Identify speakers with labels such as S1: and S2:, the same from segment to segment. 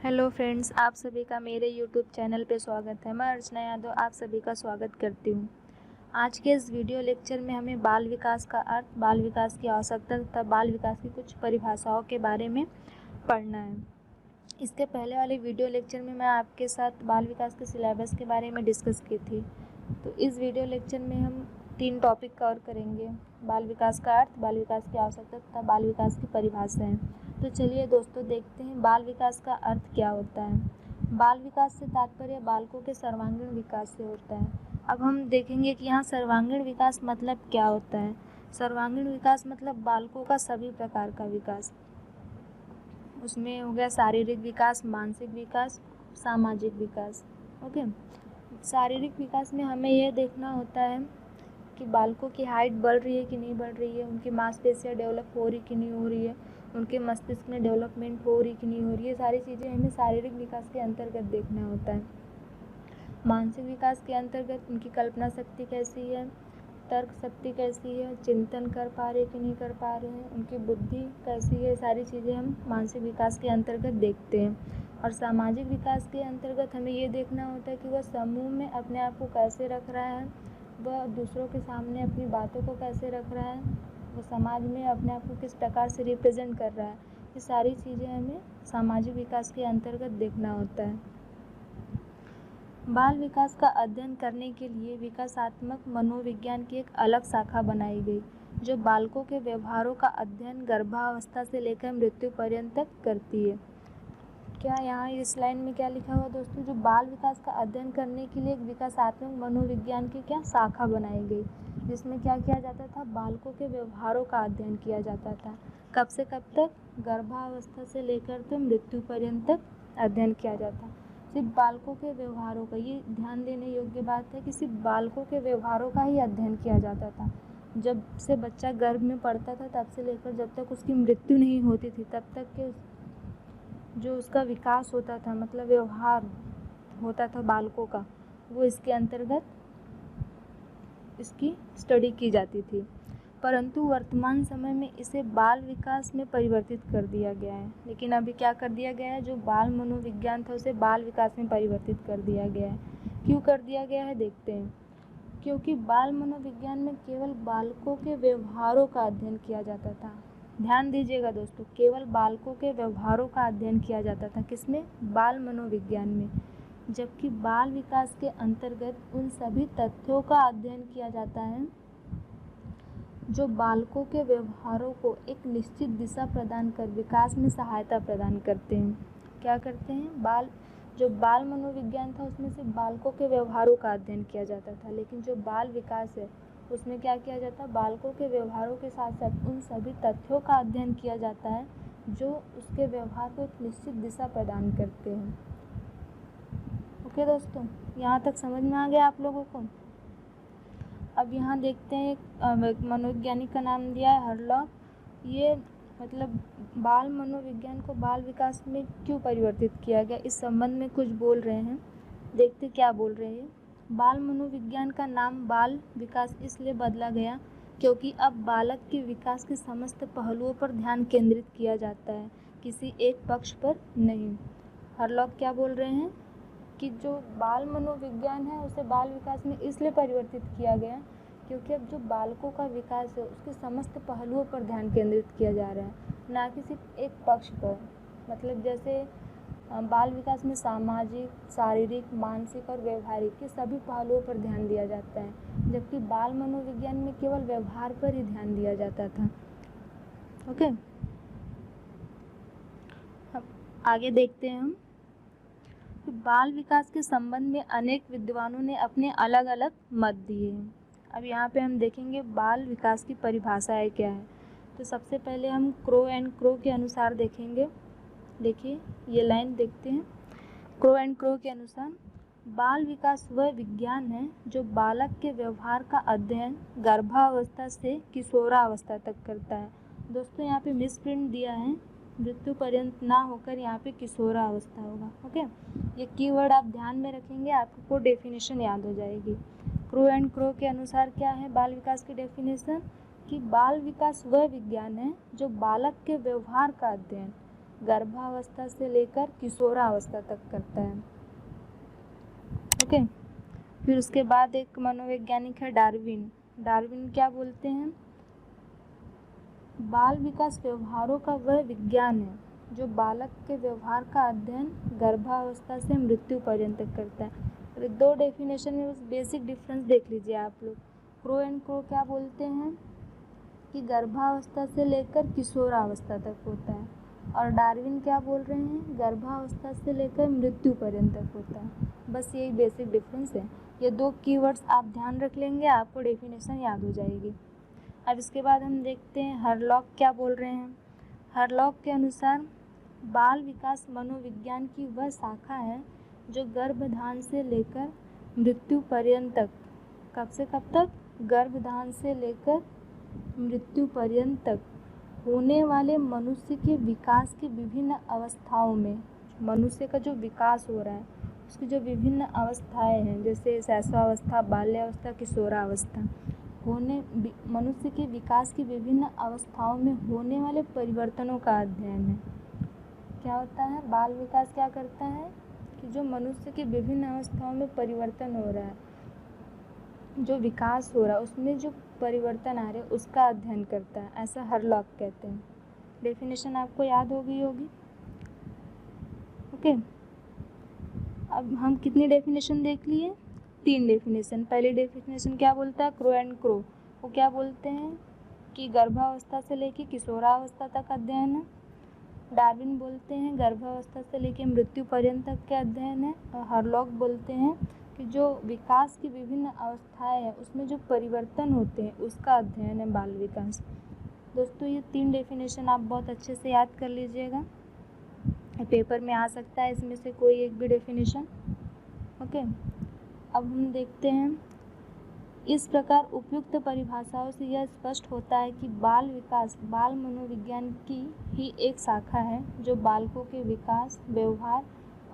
S1: Hello friends, आप सभी का मेरे यूट्यूब चैनल पे स्वागत है। मैं अर्चना यादव आप सभी का स्वागत करती हूँ। आज के इस वीडियो लेक्चर में हमें बाल विकास का अर्थ, बाल विकास की आवश्यकता तथा बाल विकास की कुछ परिभाषाओं के बारे में पढ़ना है। इसके पहले वाले वीडियो लेक्चर में मैं आपके साथ बाल विकास के सिलेबस के बारे में डिस्कस की थी। तो इस वीडियो लेक्चर में हम 3 टॉपिक कवर करेंगे: बाल विकास का अर्थ, बाल विकास की आवश्यकता तथा बाल विकास की परिभाषाएँ। तो चलिए दोस्तों देखते हैं बाल विकास का अर्थ क्या होता है। बाल विकास से तात्पर्य बालकों के सर्वांगीण विकास से होता है। अब हम देखेंगे कि यहाँ सर्वांगीण विकास मतलब क्या होता है। सर्वांगीण विकास मतलब बालकों का सभी प्रकार का विकास। उसमें हो गया शारीरिक विकास, मानसिक विकास, सामाजिक विकास। ओके, शारीरिक विकास में हमें यह देखना होता है कि बालकों की हाइट बढ़ रही है कि नहीं बढ़ रही है, उनकी मांसपेशियाँ डेवलप हो रही कि नहीं हो रही है, उनके मस्तिष्क में डेवलपमेंट हो रही कि नहीं हो रही है। सारी चीज़ें हमें शारीरिक विकास के अंतर्गत देखना होता है। मानसिक विकास के अंतर्गत उनकी कल्पना शक्ति कैसी है, तर्क शक्ति कैसी है, चिंतन कर पा रहे कि नहीं कर पा रहे हैं, उनकी बुद्धि कैसी है, सारी चीज़ें हम मानसिक विकास के अंतर्गत देखते हैं। और सामाजिक विकास के अंतर्गत हमें ये देखना होता है कि वह समूह में अपने आप को कैसे रख रहा है, वह दूसरों के सामने अपनी बातों को कैसे रख रहा है, वो समाज में अपने आप को किस प्रकार से रिप्रेजेंट कर रहा है। ये सारी चीज़ें हमें सामाजिक विकास के अंतर्गत देखना होता है। बाल विकास का अध्ययन करने के लिए विकासात्मक मनोविज्ञान की एक अलग शाखा बनाई गई, जो बालकों के व्यवहारों का अध्ययन गर्भावस्था से लेकर मृत्यु पर्यंत तक करती है। क्या यहाँ इस लाइन में क्या लिखा हुआ दोस्तों, जो बाल विकास का अध्ययन करने के लिए एक विकासात्मक मनोविज्ञान की क्या शाखा बनाई गई, जिसमें क्या किया जाता था, बालकों के व्यवहारों का अध्ययन किया जाता था। कब से कब तक? गर्भावस्था से लेकर तो मृत्यु पर्यंत तक अध्ययन किया जाता। सिर्फ बालकों के व्यवहारों का, ये ध्यान देने योग्य बात है कि सिर्फ बालकों के व्यवहारों का ही अध्ययन किया जाता था। जब से बच्चा गर्भ में पड़ता था तब से लेकर जब तक उसकी मृत्यु नहीं होती थी तब तक के जो उसका विकास होता था, मतलब व्यवहार होता था बालकों का, वो इसके अंतर्गत इसकी स्टडी की जाती थी। परंतु वर्तमान समय में इसे बाल विकास में परिवर्तित कर दिया गया है। लेकिन अभी क्या कर दिया गया है, जो बाल मनोविज्ञान था उसे बाल विकास में परिवर्तित कर दिया गया है। क्यों कर दिया गया है देखते हैं। क्योंकि बाल मनोविज्ञान में केवल बालकों के व्यवहारों का अध्ययन किया जाता था। ध्यान दीजिएगा दोस्तों, केवल बालकों के व्यवहारों का अध्ययन किया जाता था। किसमें? बाल मनोविज्ञान में। जबकि बाल विकास के अंतर्गत उन सभी तथ्यों का अध्ययन किया जाता है जो बालकों के व्यवहारों को एक निश्चित दिशा प्रदान कर विकास में सहायता प्रदान करते हैं। क्या करते हैं? जो बाल मनोविज्ञान था उसमें से बालकों के व्यवहारों का अध्ययन किया जाता था, लेकिन जो बाल विकास है उसमें क्या किया जाता है, बालकों के व्यवहारों के साथ साथ उन सभी तथ्यों का अध्ययन किया जाता है जो उसके व्यवहार को एक निश्चित दिशा प्रदान करते हैं। ओके दोस्तों, यहाँ तक समझ में आ गया आप लोगों को? अब यहाँ देखते हैं, एक मनोवैज्ञानिक का नाम दिया है हरलॉक। ये मतलब बाल मनोविज्ञान को बाल विकास में क्यों परिवर्तित किया गया, इस संबंध में कुछ बोल रहे हैं। देखते क्या बोल रहे हैं। बाल मनोविज्ञान का नाम बाल विकास इसलिए बदला गया क्योंकि अब बालक के विकास के समस्त पहलुओं पर ध्यान केंद्रित किया जाता है, किसी एक पक्ष पर नहीं। हरलॉक क्या बोल रहे हैं कि जो बाल मनोविज्ञान है उसे बाल विकास में इसलिए परिवर्तित किया गया क्योंकि अब जो बालकों का विकास है उसके समस्त पहलुओं पर ध्यान केंद्रित किया जा रहा है, ना कि सिर्फ एक पक्ष पर। मतलब जैसे बाल विकास में सामाजिक, शारीरिक, मानसिक और व्यवहारिक के सभी पहलुओं पर ध्यान दिया जाता है, जबकि बाल मनोविज्ञान में केवल व्यवहार पर ही ध्यान दिया जाता था। ओके, अब आगे देखते हैं हम। बाल विकास के संबंध में अनेक विद्वानों ने अपने अलग अलग मत दिए हैं। अब यहाँ पे हम देखेंगे बाल विकास की परिभाषाएं क्या है। तो सबसे पहले हम क्रो एंड क्रो के अनुसार देखेंगे। देखिए ये लाइन देखते हैं। क्रो एंड क्रो के अनुसार बाल विकास वह विज्ञान है जो बालक के व्यवहार का अध्ययन गर्भावस्था से किशोरावस्था तक करता है। दोस्तों यहाँ पे मिस प्रिंट दिया है, मृत्यु पर्यंत ना होकर यहाँ पे किशोरावस्था होगा। ओके, ये कीवर्ड आप ध्यान में रखेंगे, आपको डेफिनेशन याद हो जाएगी। क्रो एंड क्रो के अनुसार क्या है बाल विकास की डेफिनेशन, कि बाल विकास वह विज्ञान है जो बालक के व्यवहार का अध्ययन गर्भावस्था से लेकर किशोरावस्था तक करता है। ओके, फिर उसके बाद एक मनोवैज्ञानिक है डार्विन। डार्विन क्या बोलते हैं, बाल विकास व्यवहारों का वह विज्ञान है जो बालक के व्यवहार का अध्ययन गर्भावस्था से मृत्यु पर्यंत करता है। अभी दो डेफिनेशन में बस बेसिक डिफरेंस देख लीजिए आप लोग। क्रो एंड क्रो क्या बोलते हैं कि गर्भावस्था से लेकर किशोरावस्था तक होता है, और डार्विन क्या बोल रहे हैं, गर्भावस्था से लेकर मृत्यु पर्यंत तक होता है। बस यही बेसिक डिफरेंस है। ये दो कीवर्ड्स आप ध्यान रख लेंगे, आपको डेफिनेशन याद हो जाएगी। अब इसके बाद हम देखते हैं हरलॉक क्या बोल रहे हैं। हरलॉक के अनुसार बाल विकास मनोविज्ञान की वह शाखा है जो गर्भधान से लेकर मृत्यु पर्यंत तक, कब से कब तक, गर्भधान से लेकर मृत्यु पर्यंत तक होने वाले मनुष्य के विकास की विभिन्न अवस्थाओं में, मनुष्य का जो विकास हो रहा है उसकी जो विभिन्न अवस्थाएं हैं, जैसे शैशवावस्था, बाल्यावस्था, किशोरावस्था, होने मनुष्य के विकास की विभिन्न अवस्थाओं में होने वाले परिवर्तनों का अध्ययन है। क्या होता है, बाल विकास क्या करता है कि जो मनुष्य की विभिन्न अवस्थाओं में परिवर्तन हो रहा है, जो विकास हो रहा है उसमें जो परिवर्तन आ रहे हैं उसका अध्ययन करता है, ऐसा हरलॉक कहते हैं। डेफिनेशन आपको याद हो गई होगी। ओके, अब हम कितनी डेफिनेशन देख लिए, 3 डेफिनेशन। पहली डेफिनेशन क्या बोलता है, क्रो एंड क्रो, वो क्या बोलते हैं कि गर्भावस्था से लेकर किशोरावस्था तक अध्ययन है। डार्विन बोलते हैं गर्भावस्था से लेकर मृत्यु पर्यंत तक के अध्ययन है। और हरलॉक बोलते हैं कि जो विकास की विभिन्न अवस्थाएं हैं उसमें जो परिवर्तन होते हैं उसका अध्ययन है बाल विकास। दोस्तों ये 3 डेफिनेशन आप बहुत अच्छे से याद कर लीजिएगा, पेपर में आ सकता है इसमें से कोई एक भी डेफिनेशन। ओके, अब हम देखते हैं, इस प्रकार उपयुक्त परिभाषाओं से यह स्पष्ट होता है कि बाल विकास बाल मनोविज्ञान की ही एक शाखा है जो बालकों के विकास, व्यवहार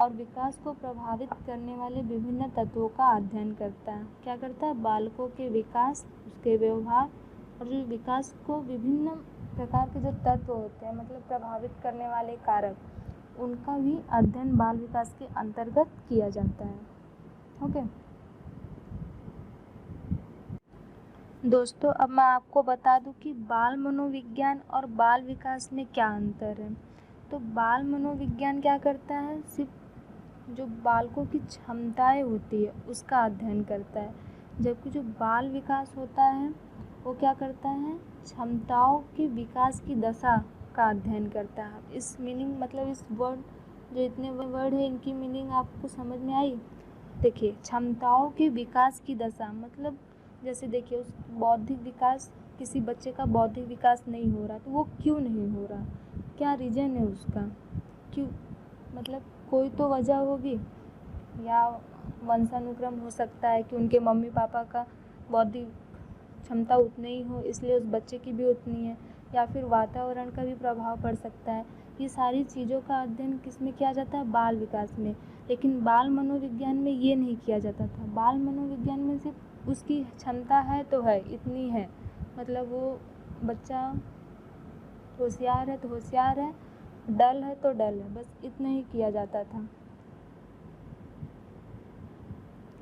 S1: और विकास को प्रभावित करने वाले विभिन्न तत्वों का अध्ययन करता है। क्या करता है, बालकों के विकास, उसके व्यवहार और जो विकास को विभिन्न प्रकार के जो तत्व होते हैं, मतलब प्रभावित करने वाले कारक, उनका भी अध्ययन बाल विकास के अंतर्गत किया जाता है। ओके दोस्तों, अब मैं आपको बता दूं कि बाल मनोविज्ञान और बाल विकास में क्या अंतर है। तो बाल मनोविज्ञान क्या करता है, सिर्फ जो बालकों की क्षमताएं होती है उसका अध्ययन करता है, जबकि जो बाल विकास होता है वो क्या करता है, क्षमताओं के विकास की दशा का अध्ययन करता है। इस मीनिंग, मतलब इस वर्ड, जो इतने वर्ड है इनकी मीनिंग आपको समझ में आई। देखिए, क्षमताओं के विकास की दशा मतलब जैसे देखिए उस बौद्धिक विकास, किसी बच्चे का बौद्धिक विकास नहीं हो रहा तो वो क्यों नहीं हो रहा, क्या रीज़न है उसका, क्यों, मतलब कोई तो वजह होगी, या वंशानुक्रम हो सकता है कि उनके मम्मी पापा का बौद्धिक क्षमता उतनी ही हो इसलिए उस बच्चे की भी उतनी है, या फिर वातावरण का भी प्रभाव पड़ सकता है। ये सारी चीज़ों का अध्ययन किस में किया जाता है, बाल विकास में। लेकिन बाल मनोविज्ञान में ये नहीं किया जाता था। बाल मनोविज्ञान में सिर्फ उसकी क्षमता है तो है, इतनी है, मतलब वो बच्चा होशियार है तो होशियार है, डल है तो डल है, बस इतना ही किया जाता था।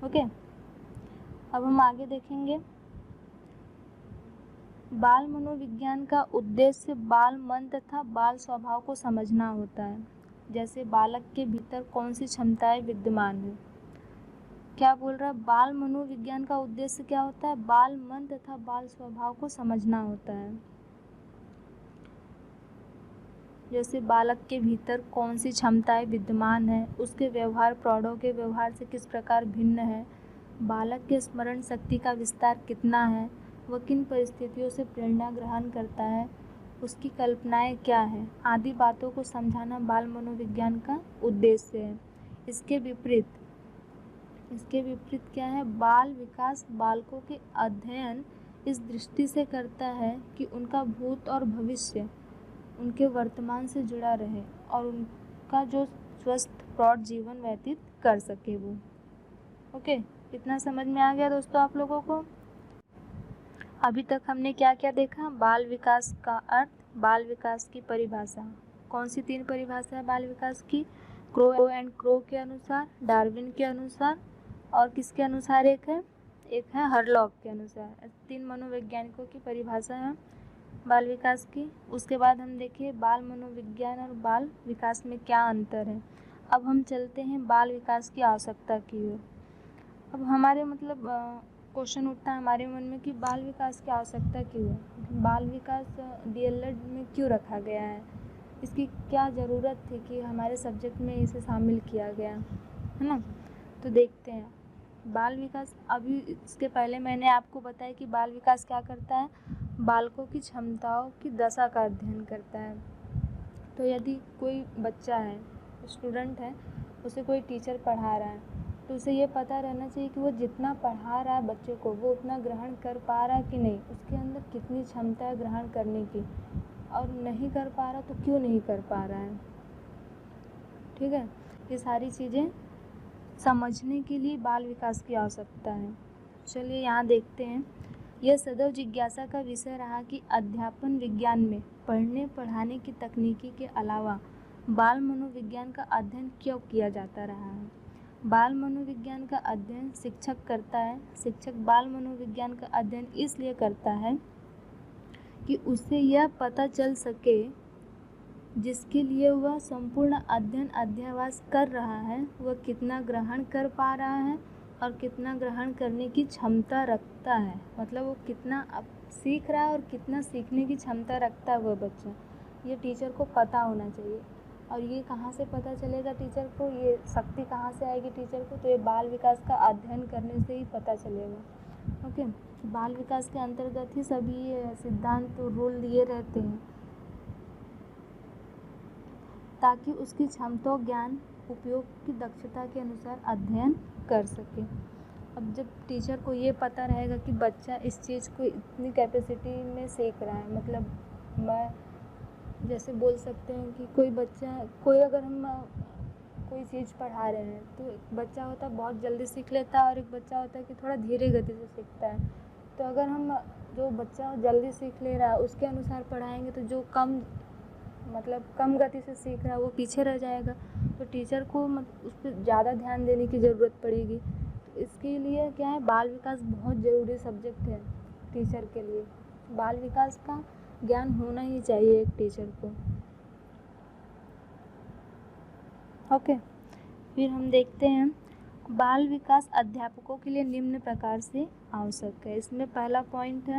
S1: ओके, अब हम आगे देखेंगे। बाल मनोविज्ञान का उद्देश्य बाल मन तथा बाल स्वभाव को समझना होता है, जैसे बालक के भीतर कौन सी क्षमताएं विद्यमान है। क्या बोल रहा है, बाल मनोविज्ञान का उद्देश्य क्या होता है, बाल मन तथा बाल स्वभाव को समझना होता है, जैसे बालक के भीतर कौन सी क्षमताएं विद्यमान है, उसके व्यवहार प्रौढ़ों के व्यवहार से किस प्रकार भिन्न है, बालक के स्मरण शक्ति का विस्तार कितना है, वह किन परिस्थितियों से प्रेरणा ग्रहण करता है, उसकी कल्पनाएं क्या हैं, आदि बातों को समझाना बाल मनोविज्ञान का उद्देश्य है। इसके विपरीत क्या है, बाल विकास बालकों के अध्ययन इस दृष्टि से करता है कि उनका भूत और भविष्य उनके वर्तमान से जुड़ा रहे और उनका जो स्वस्थ प्रौढ़ जीवन व्यतीत कर सके वो। ओके, इतना समझ में आ गया दोस्तों आप लोगों को। अभी तक हमने क्या क्या देखा, बाल विकास का अर्थ, बाल विकास की परिभाषा, कौन सी 3 परिभाषा है बाल विकास की? क्रो एंड क्रो के अनुसार, डार्विन के अनुसार और किसके अनुसार एक है हरलॉक के अनुसार। 3 मनोवैज्ञानिकों की परिभाषा है बाल विकास की। उसके बाद हम देखिए बाल मनोविज्ञान और बाल विकास में क्या अंतर है। अब हम चलते हैं बाल विकास की आवश्यकता की ओर। अब हमारे क्वेश्चन उठता है हमारे मन में कि बाल विकास की आवश्यकता क्यों है, बाल विकास डीएलएड में क्यों रखा गया है, इसकी क्या ज़रूरत थी कि हमारे सब्जेक्ट में इसे शामिल किया गया, है ना। तो देखते हैं बाल विकास। अभी इसके पहले मैंने आपको बताया कि बाल विकास क्या करता है, बालकों की क्षमताओं की दशा का अध्ययन करता है। तो यदि कोई बच्चा है, स्टूडेंट है, उसे कोई टीचर पढ़ा रहा है तो उसे ये पता रहना चाहिए कि वो जितना पढ़ा रहा है बच्चे को वो उतना ग्रहण कर पा रहा है कि नहीं, उसके अंदर कितनी क्षमता है ग्रहण करने की, और नहीं कर पा रहा तो क्यों नहीं कर पा रहा है। ठीक है, ये सारी चीज़ें समझने के लिए बाल विकास की आवश्यकता है। चलिए यहाँ देखते हैं। यह सदैव जिज्ञासा का विषय रहा कि अध्यापन विज्ञान में पढ़ने पढ़ाने की तकनीकी के अलावा बाल मनोविज्ञान का अध्ययन क्यों किया जाता रहा है। बाल मनोविज्ञान का अध्ययन शिक्षक करता है। शिक्षक बाल मनोविज्ञान का अध्ययन इसलिए करता है कि उसे यह पता चल सके जिसके लिए वह संपूर्ण अध्ययन अध्यावास कर रहा है वह कितना ग्रहण कर पा रहा है और कितना ग्रहण करने की क्षमता रखता है। मतलब वो कितना सीख रहा है और कितना सीखने की क्षमता रखता है वह बच्चा, ये टीचर को पता होना चाहिए। और ये कहाँ से पता चलेगा टीचर को, ये शक्ति कहाँ से आएगी टीचर को, तो ये बाल विकास का अध्ययन करने से ही पता चलेगा। ओके, बाल विकास के अंतर्गत ही सभी सिद्धांत और रूल दिए रहते हैं ताकि उसकी क्षमता ज्ञान उपयोग की दक्षता के अनुसार अध्ययन कर सके। अब जब टीचर को ये पता रहेगा कि बच्चा इस चीज़ को इतनी कैपेसिटी में सीख रहा है, मतलब मैं जैसे बोल सकते हैं कि कोई बच्चा, अगर हम कोई चीज़ पढ़ा रहे हैं तो एक बच्चा होता है बहुत जल्दी सीख लेता है और एक बच्चा होता है कि थोड़ा धीरे गति से सीखता है। तो अगर हम जो बच्चा जल्दी सीख ले रहा है उसके अनुसार पढ़ाएंगे तो जो कम गति से सीख रहा है वो पीछे रह जाएगा। तो टीचर को उस पर ज़्यादा ध्यान देने की ज़रूरत पड़ेगी। तो इसके लिए क्या है, बाल विकास बहुत ज़रूरी सब्जेक्ट है टीचर के लिए। बाल विकास का ज्ञान होना ही चाहिए एक टीचर को। ओके, फिर हम देखते हैं बाल विकास अध्यापकों के लिए निम्न प्रकार से आवश्यक है। इसमें पहला पॉइंट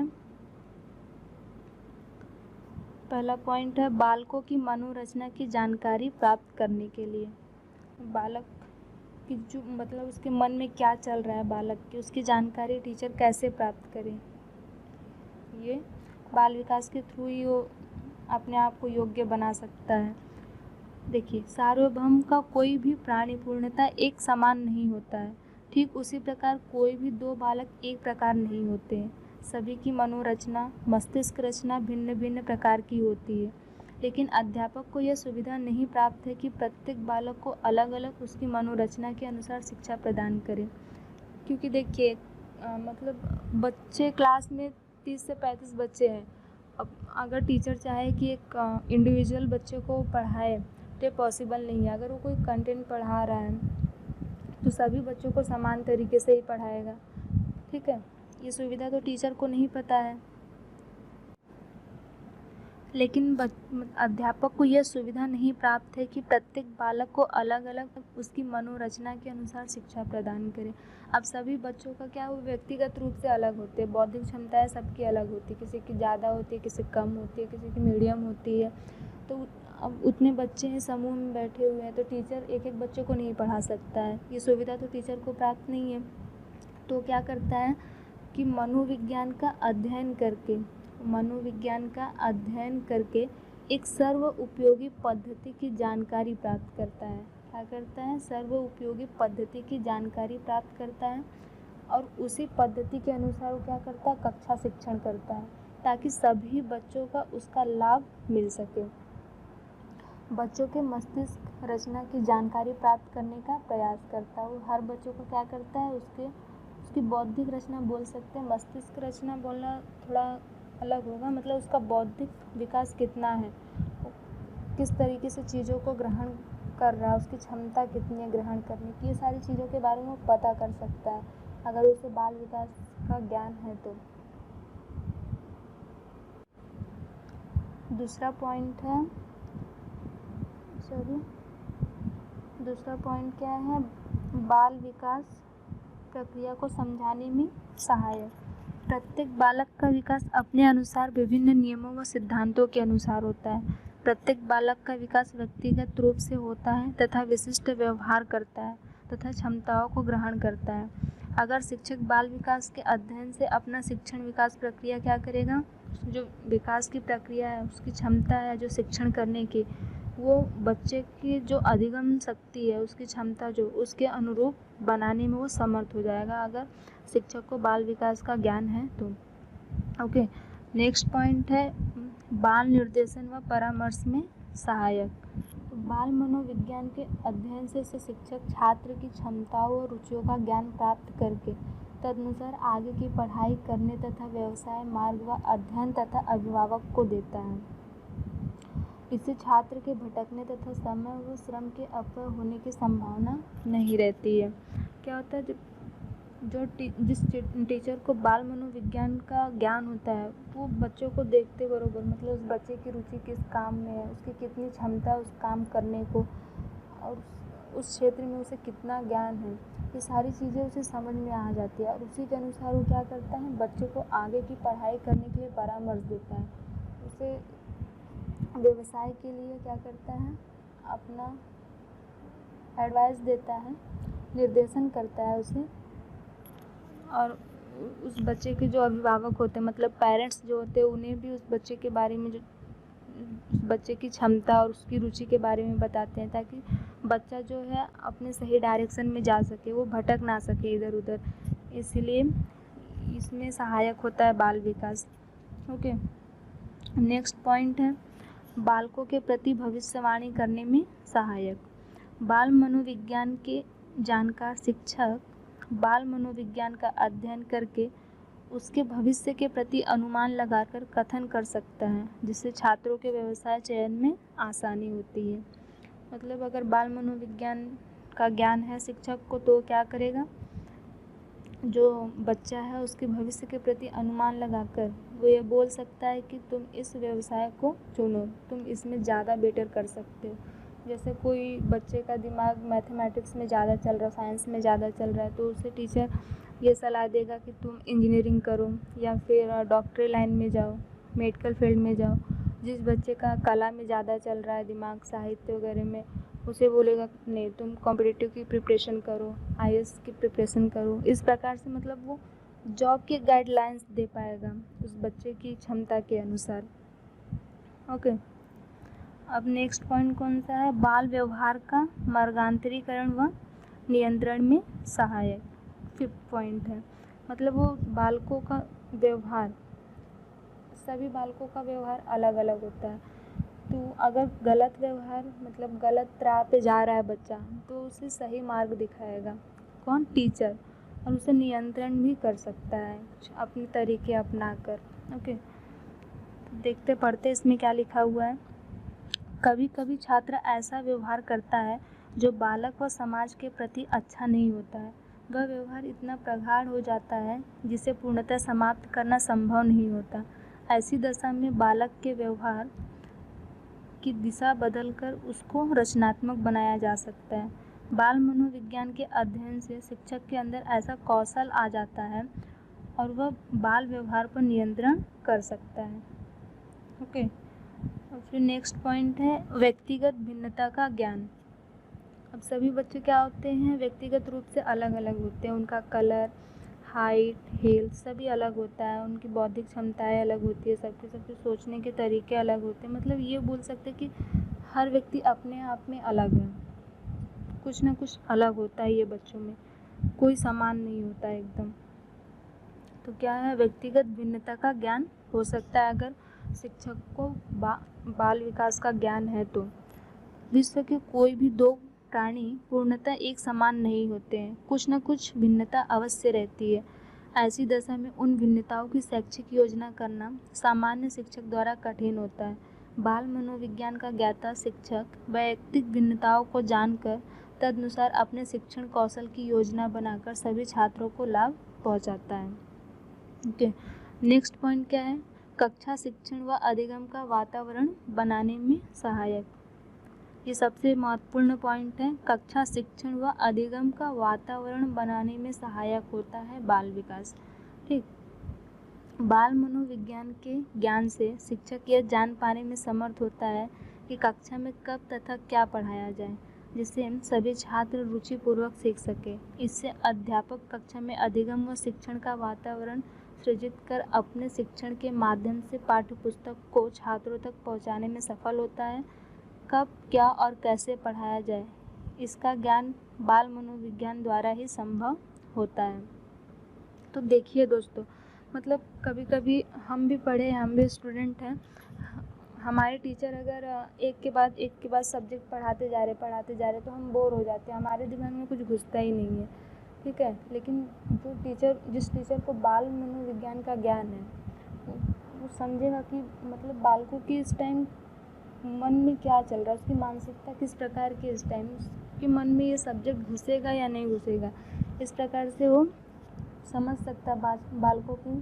S1: है बालकों की मनोरचना की जानकारी प्राप्त करने के लिए। बालक की जो उसके मन में क्या चल रहा है बालक की, उसकी जानकारी टीचर कैसे प्राप्त करे, ये बाल विकास के थ्रू ही वो अपने आप को योग्य बना सकता है। देखिए, सार्वभौम का कोई भी प्राणी पूर्णतः एक समान नहीं होता है। ठीक उसी प्रकार कोई भी 2 बालक एक प्रकार नहीं होते हैं। सभी की मनोरचना, मस्तिष्क रचना भिन्न भिन्न प्रकार की होती है, लेकिन अध्यापक को यह सुविधा नहीं प्राप्त है कि प्रत्येक बालक को अलग अलग उसकी मनोरचना के अनुसार शिक्षा प्रदान करें। क्योंकि देखिए बच्चे क्लास में 30 से 35 बच्चे हैं। अब अगर टीचर चाहे कि एक इंडिविजुअल बच्चे को पढ़ाए तो ये पॉसिबल नहीं है। अगर वो कोई कंटेंट पढ़ा रहा है तो सभी बच्चों को समान तरीके से ही पढ़ाएगा। ठीक है, ये सुविधा तो टीचर को नहीं पता है, लेकिन अध्यापक को यह सुविधा नहीं प्राप्त है कि प्रत्येक बालक को अलग अलग उसकी मनोरचना के अनुसार शिक्षा प्रदान करे। अब सभी बच्चों का क्या, वो व्यक्तिगत रूप से अलग होते हैं, बौद्धिक क्षमताएं सबकी अलग होती है, किसी की ज़्यादा होती है, किसी की कम होती है, किसी की मीडियम होती है। तो अब उतने बच्चे हैं, समूह में बैठे हुए हैं, तो टीचर एक एक बच्चे को नहीं पढ़ा सकता है, ये सुविधा तो टीचर को प्राप्त नहीं है। तो क्या करता है कि मनोविज्ञान का अध्ययन करके एक सर्व उपयोगी पद्धति की जानकारी प्राप्त करता है। क्या करता है, सर्व उपयोगी पद्धति की जानकारी प्राप्त करता है और उसी पद्धति के अनुसार वो क्या करता है, कक्षा शिक्षण करता है ताकि सभी बच्चों का उसका लाभ मिल सके। बच्चों के मस्तिष्क रचना की जानकारी प्राप्त करने का प्रयास करता है। वो हर बच्चों को क्या करता है, उसकी बौद्धिक रचना बोल सकते हैं, मस्तिष्क रचना बोलना थोड़ा अलग होगा, मतलब उसका बौद्धिक विकास कितना है, किस तरीके से चीज़ों को ग्रहण कर रहा है, उसकी क्षमता कितनी है ग्रहण करने की, ये सारी चीज़ों के बारे में वो पता कर सकता है अगर उसे बाल विकास का ज्ञान है तो। दूसरा पॉइंट क्या है, बाल विकास प्रक्रिया को समझाने में सहायक। प्रत्येक बालक का विकास अपने अनुसार विभिन्न नियमों व सिद्धांतों के अनुसार होता है। प्रत्येक बालक का विकास व्यक्तिगत रूप से होता है तथा विशिष्ट व्यवहार करता है तथा क्षमताओं को ग्रहण करता है। अगर शिक्षक बाल विकास के अध्ययन से अपना शिक्षण विकास प्रक्रिया क्या करेगा, जो विकास की प्रक्रिया है, उसकी क्षमता है जो शिक्षण करने की, वो बच्चे की जो अधिगम शक्ति है, उसकी क्षमता जो उसके अनुरूप बनाने में वो समर्थ हो जाएगा अगर शिक्षक को बाल विकास का ज्ञान है तो। ओके, नेक्स्ट पॉइंट है बाल निर्देशन व परामर्श में सहायक। बाल मनोविज्ञान के अध्ययन से शिक्षक छात्र की क्षमताओं और रुचियों का ज्ञान प्राप्त करके तदनुसार आगे की पढ़ाई करने तथा व्यवसाय मार्ग व अध्ययन तथा अभिभावक को देता है। इससे छात्र के भटकने तथा समय व श्रम के अपव्यय होने की संभावना नहीं रहती है। क्या होता है, जिस टीचर को बाल मनोविज्ञान का ज्ञान होता है वो बच्चों को देखते बरोबर, मतलब उस बच्चे की रुचि किस काम में है, उसकी कितनी क्षमता उस काम करने को, और उस क्षेत्र में उसे कितना ज्ञान है, ये सारी चीज़ें उसे समझ में आ जाती है। और उसी के अनुसार वो क्या करता है, बच्चे को आगे की पढ़ाई करने के लिए परामर्श देता है, उसे व्यवसाय के लिए क्या करता है, अपना एडवाइस देता है, निर्देशन करता है उसे। और उस बच्चे के जो अभिभावक होते हैं, मतलब पेरेंट्स जो होते हैं, उन्हें भी उस बच्चे के बारे में, जो उस बच्चे की क्षमता और उसकी रुचि के बारे में बताते हैं, ताकि बच्चा जो है अपने सही डायरेक्शन में जा सके, वो भटक ना सके इधर उधर। इसलिए इसमें सहायक होता है बाल विकास। ओके, नेक्स्ट पॉइंट है बालकों के प्रति भविष्यवाणी करने में सहायक। बाल मनोविज्ञान के जानकार शिक्षक बाल मनोविज्ञान का अध्ययन करके उसके भविष्य के प्रति अनुमान लगाकर कथन कर सकता है, जिससे छात्रों के व्यवसाय चयन में आसानी होती है। मतलब अगर बाल मनोविज्ञान का ज्ञान है शिक्षक को तो क्या करेगा, जो बच्चा है उसके भविष्य के प्रति अनुमान लगाकर वो ये बोल सकता है कि तुम इस व्यवसाय को चुनो, तुम इसमें ज़्यादा बेटर कर सकते हो। जैसे कोई बच्चे का दिमाग मैथमेटिक्स में ज़्यादा चल रहा है, साइंस में ज़्यादा चल रहा है, तो उसे टीचर ये सलाह देगा कि तुम इंजीनियरिंग करो या फिर डॉक्टरी लाइन में जाओ, मेडिकल फील्ड में जाओ। जिस बच्चे का कला में ज़्यादा चल रहा है दिमाग, साहित्य वगैरह में, उसे बोलेगा नहीं तुम कॉम्पिटिटिव की प्रिपरेशन करो, आईएएस की प्रिपरेशन करो। इस प्रकार से मतलब वो जॉब के गाइडलाइंस दे पाएगा उस बच्चे की क्षमता के अनुसार। ओके, अब नेक्स्ट पॉइंट कौन सा है, बाल व्यवहार का मार्गांतरीकरण व नियंत्रण में सहायक। 5th पॉइंट है, मतलब वो बालकों का व्यवहार, सभी बालकों का व्यवहार अलग अलग होता है। तो अगर गलत व्यवहार, मतलब गलत राह पे जा रहा है बच्चा, तो उसे सही मार्ग दिखाएगा कौन, टीचर, और उसे नियंत्रण भी कर सकता है अपने तरीके अपनाकर। ओके, तो देखते पढ़ते इसमें क्या लिखा हुआ है। कभी कभी छात्र ऐसा व्यवहार करता है जो बालक व समाज के प्रति अच्छा नहीं होता है। वह व्यवहार इतना प्रगाढ़ हो जाता है जिसे पूर्णतः समाप्त करना संभव नहीं होता। ऐसी दशा में बालक के व्यवहार की दिशा बदलकर उसको रचनात्मक बनाया जा सकता है। बाल मनोविज्ञान के अध्ययन से शिक्षक के अंदर ऐसा कौशल आ जाता है और वह बाल व्यवहार पर नियंत्रण कर सकता है। ओके, और फिर नेक्स्ट पॉइंट है व्यक्तिगत भिन्नता का ज्ञान। अब सभी बच्चे क्या होते हैं, व्यक्तिगत रूप से अलग अलग होते हैं, उनका कलर, हाइट, हेल्थ सभी अलग होता है, उनकी बौद्धिक क्षमताएं अलग होती है, सबके सोचने के तरीके अलग होते हैं। मतलब ये बोल सकते हैं कि हर व्यक्ति अपने आप में अलग है, कुछ ना कुछ अलग होता है ये बच्चों में, कोई समान नहीं होता है एकदम। तो क्या है, व्यक्तिगत भिन्नता का ज्ञान हो सकता है अगर शिक्षक को बाल विकास का ज्ञान है तो। विश्व के कोई भी दो प्राणी पूर्णतः एक समान नहीं होते हैं, कुछ न कुछ भिन्नता अवश्य रहती है। ऐसी दशा में उन भिन्नताओं की शैक्षिक योजना करना सामान्य शिक्षक द्वारा कठिन होता है। बाल मनोविज्ञान का ज्ञाता शिक्षक वैयक्तिक भिन्नताओं को जानकर तदनुसार अपने शिक्षण कौशल की योजना बनाकर सभी छात्रों को लाभ पहुंचाता है। ओके, नेक्स्ट पॉइंट क्या है? कक्षा शिक्षण व अधिगम का वातावरण बनाने में सहायक। ये सबसे महत्वपूर्ण पॉइंट है। कक्षा शिक्षण व अधिगम का वातावरण बनाने में सहायक होता है बाल विकास। ठीक, बाल मनोविज्ञान के ज्ञान से शिक्षक यह जान पाने में समर्थ होता है कि कक्षा में कब तथा क्या पढ़ाया जाए, जिससे हम सभी छात्र रुचिपूर्वक सीख सके। इससे अध्यापक कक्षा में अधिगम व शिक्षण का वातावरण सृजित कर अपने शिक्षण के माध्यम से पाठ्यपुस्तक को छात्रों तक पहुंचाने में सफल होता है। कब, क्या और कैसे पढ़ाया जाए, इसका ज्ञान बाल मनोविज्ञान द्वारा ही संभव होता है। तो देखिए दोस्तों, मतलब कभी कभी हम भी पढ़े, हम भी स्टूडेंट हैं, हमारे टीचर अगर एक के बाद सब्जेक्ट पढ़ाते जा रहे तो हम बोर हो जाते हैं, हमारे दिमाग में कुछ घुसता ही नहीं है। ठीक है, लेकिन जिस टीचर को बाल मनोविज्ञान का ज्ञान है वो समझेगा कि मतलब बालकों की इस टाइम मन में क्या चल रहा है, उसकी मानसिकता किस प्रकार की इस टाइम, उसके मन में ये सब्जेक्ट घुसेगा या नहीं घुसेगा। इस प्रकार से वो समझ सकता है बालकों की,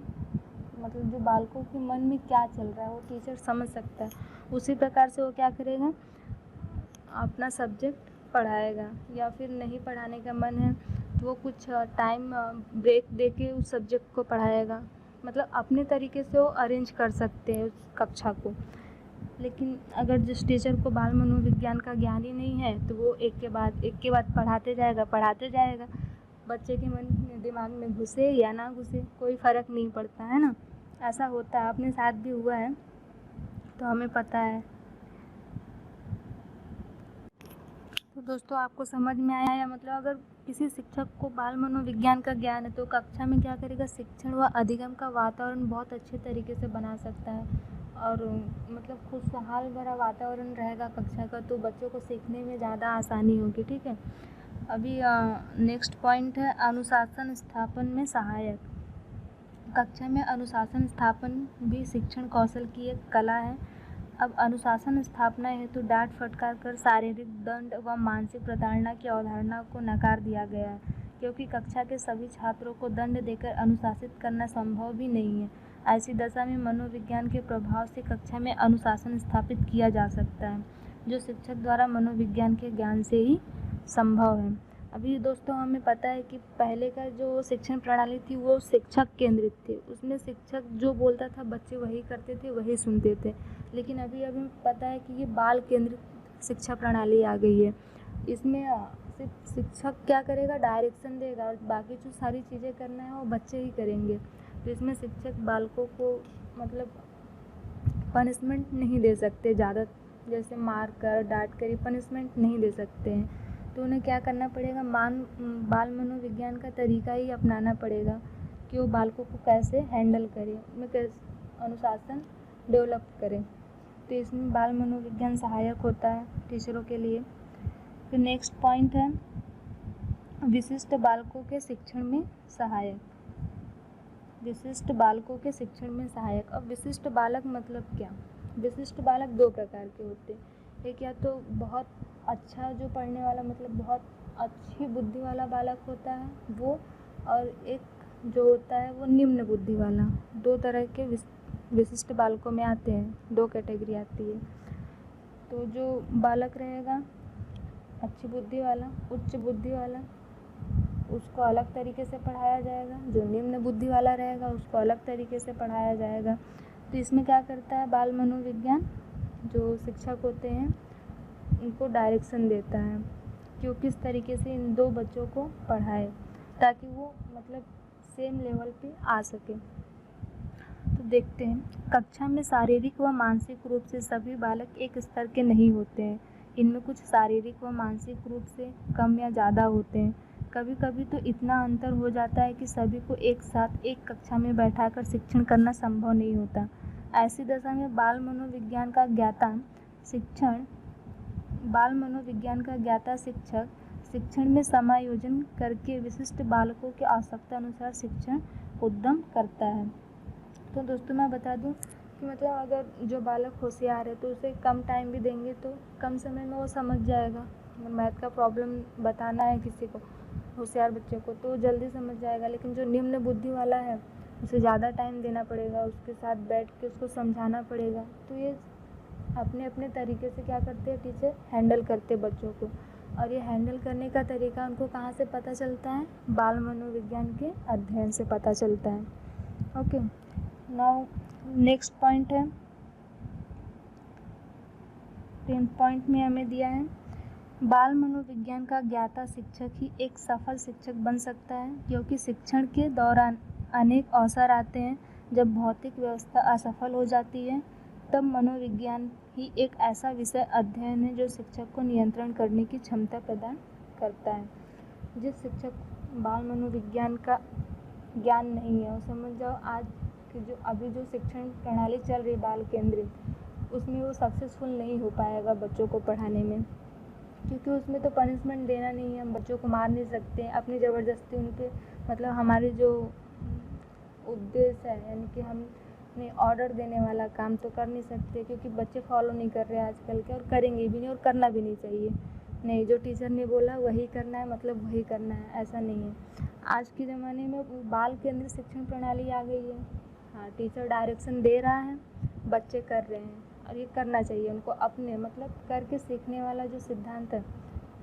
S1: मतलब जो बालकों के मन में क्या चल रहा है वो टीचर समझ सकता है। उसी प्रकार से वो क्या करेगा, अपना सब्जेक्ट पढ़ाएगा। या फिर नहीं पढ़ाने का मन है तो वो कुछ टाइम ब्रेक देके उस सब्जेक्ट को पढ़ाएगा। मतलब अपने तरीके से वो अरेंज कर सकते हैं उस कक्षा को। लेकिन अगर जिस टीचर को बाल मनोविज्ञान का ज्ञान ही नहीं है तो वो एक के बाद पढ़ाते जाएगा। बच्चे के दिमाग में घुसे या ना घुसे कोई फ़र्क नहीं पड़ता है ना। ऐसा होता है, अपने साथ भी हुआ है तो हमें पता है। तो दोस्तों, आपको समझ में आया या मतलब अगर किसी शिक्षक को बाल मनोविज्ञान का ज्ञान है तो कक्षा में क्या करेगा, शिक्षण व अधिगम का वातावरण बहुत अच्छे तरीके से बना सकता है और मतलब खुशहाल भरा वातावरण रहेगा कक्षा का, तो बच्चों को सीखने में ज़्यादा आसानी होगी। ठीक है, अभी नेक्स्ट पॉइंट है अनुशासन स्थापन में सहायक। कक्षा में अनुशासन स्थापन भी शिक्षण कौशल की एक कला है। अब अनुशासन स्थापना हेतु डांट फटकार कर शारीरिक दंड व मानसिक प्रताड़ना की अवधारणा को नकार दिया गया है, क्योंकि कक्षा के सभी छात्रों को दंड देकर अनुशासित करना संभव भी नहीं है। ऐसी दशा में मनोविज्ञान के प्रभाव से कक्षा में अनुशासन स्थापित किया जा सकता है, जो शिक्षक द्वारा मनोविज्ञान के ज्ञान से ही संभव है। अभी दोस्तों हमें पता है कि पहले का जो शिक्षण प्रणाली थी वो शिक्षक केंद्रित थी, उसमें शिक्षक जो बोलता था बच्चे वही करते थे, वही सुनते थे। लेकिन अभी पता है कि ये बाल केंद्रित शिक्षा प्रणाली आ गई है। इसमें सिर्फ शिक्षक क्या करेगा, डायरेक्शन देगा और बाकी जो सारी चीज़ें करना है वो बच्चे ही करेंगे। तो इसमें शिक्षक बालकों को मतलब पनिशमेंट नहीं दे सकते ज़्यादा, जैसे मार कर डांट कर पनिशमेंट नहीं दे सकते हैं। तो उन्हें क्या करना पड़ेगा, बाल मनोविज्ञान का तरीका ही अपनाना पड़ेगा कि वो बालकों को कैसे हैंडल करें, उनमें कैसे अनुशासन डेवलप करें। तो इसमें बाल मनोविज्ञान सहायक होता है टीचरों के लिए। फिर नेक्स्ट पॉइंट है विशिष्ट बालकों के शिक्षण में सहायक। विशिष्ट बालकों के शिक्षण में सहायक। अब विशिष्ट बालक मतलब क्या? विशिष्ट बालक दो प्रकार के होते हैं, एक या तो बहुत अच्छा जो पढ़ने वाला मतलब बहुत अच्छी बुद्धि वाला बालक होता है वो, और एक जो होता है वो निम्न बुद्धि वाला। दो तरह के विशिष्ट बालकों में आते हैं, दो कैटेगरी आती है। तो जो बालक रहेगा अच्छी बुद्धि वाला, उच्च बुद्धि वाला, उसको अलग तरीके से पढ़ाया जाएगा। जो निम्न बुद्धि वाला रहेगा उसको अलग तरीके से पढ़ाया जाएगा। तो इसमें क्या करता है बाल मनोविज्ञान, जो शिक्षक होते हैं उनको डायरेक्शन देता है कि वो किस तरीके से इन दो बच्चों को पढ़ाए ताकि वो मतलब सेम लेवल पे आ सके। तो देखते हैं, कक्षा में शारीरिक व मानसिक रूप से सभी बालक एक स्तर के नहीं होते हैं। इनमें कुछ शारीरिक व मानसिक रूप से कम या ज़्यादा होते हैं। कभी कभी तो इतना अंतर हो जाता है कि सभी को एक साथ एक कक्षा में बैठाकर शिक्षण करना संभव नहीं होता। ऐसी दशा में बाल मनोविज्ञान का ज्ञाता शिक्षक शिक्षण में समायोजन करके विशिष्ट बालकों की आवश्यकता अनुसार शिक्षण उद्यम करता है। तो दोस्तों मैं बता दूं कि मतलब अगर जो बालक होशियार है तो उसे कम टाइम भी देंगे तो कम समय में वो समझ जाएगा। अगर मैथ का प्रॉब्लम बताना है किसी को, होशियार बच्चे को, तो जल्दी समझ जाएगा। लेकिन जो निम्न बुद्धि वाला है उसे ज़्यादा टाइम देना पड़ेगा, उसके साथ बैठ के उसको समझाना पड़ेगा। तो ये अपने अपने तरीके से क्या करते हैं टीचर, हैंडल करते हैं बच्चों को। और ये हैंडल करने का तरीका उनको कहाँ से पता चलता है, बाल मनोविज्ञान के अध्ययन से पता चलता है। ओके, नाउ नेक्स्ट पॉइंट है 10 पॉइंट में हमें दिया है, बाल मनोविज्ञान का ज्ञाता शिक्षक ही एक सफल शिक्षक बन सकता है, क्योंकि शिक्षण के दौरान अनेक अवसर आते हैं जब भौतिक व्यवस्था असफल हो जाती है, तब मनोविज्ञान ही एक ऐसा विषय अध्ययन है जो शिक्षक को नियंत्रण करने की क्षमता प्रदान करता है। जिस शिक्षक बाल मनोविज्ञान का ज्ञान नहीं है, वो समझ जाओ आज की जो अभी जो शिक्षण प्रणाली चल रही बाल केंद्रित, उसमें वो सक्सेसफुल नहीं हो पाएगा बच्चों को पढ़ाने में, क्योंकि उसमें तो पनिशमेंट देना नहीं है, हम बच्चों को मार नहीं सकते हैं अपनी ज़बरदस्ती उन पर। मतलब हमारे जो उद्देश्य है, यानी कि हमने ऑर्डर देने वाला काम तो कर नहीं सकते, क्योंकि बच्चे फॉलो नहीं कर रहे हैं आजकल के, और करेंगे भी नहीं और करना भी नहीं चाहिए। नहीं, जो टीचर ने बोला वही करना है, मतलब वही करना है, ऐसा नहीं है। आज के ज़माने में बाल केंद्रित शिक्षण प्रणाली आ गई है। हाँ, टीचर डायरेक्शन दे रहा है, बच्चे कर रहे हैं, और ये करना चाहिए उनको। अपने मतलब करके सीखने वाला जो सिद्धांत है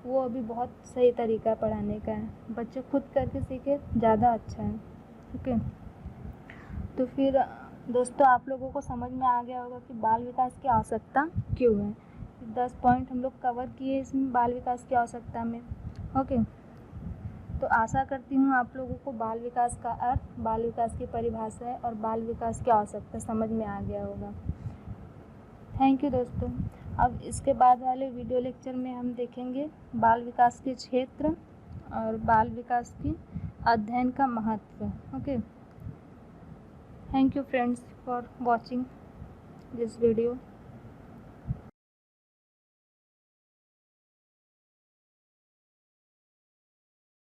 S1: वो अभी बहुत सही तरीका पढ़ाने का है। बच्चे खुद करके सीखे ज़्यादा अच्छा है। ओके, तो फिर दोस्तों आप लोगों को समझ में आ गया होगा कि बाल विकास की आवश्यकता क्यों है। 10 पॉइंट हम लोग कवर किए इसमें बाल विकास की आवश्यकता में। ओके, तो आशा करती हूँ आप लोगों को बाल विकास का अर्थ, बाल विकास की परिभाषा और बाल विकास की आवश्यकता समझ में आ गया होगा। थैंक यू दोस्तों। अब इसके बाद वाले वीडियो लेक्चर में हम देखेंगे बाल विकास के क्षेत्र और बाल विकास की अध्ययन का महत्व। Okay, thank you friends for watching this video.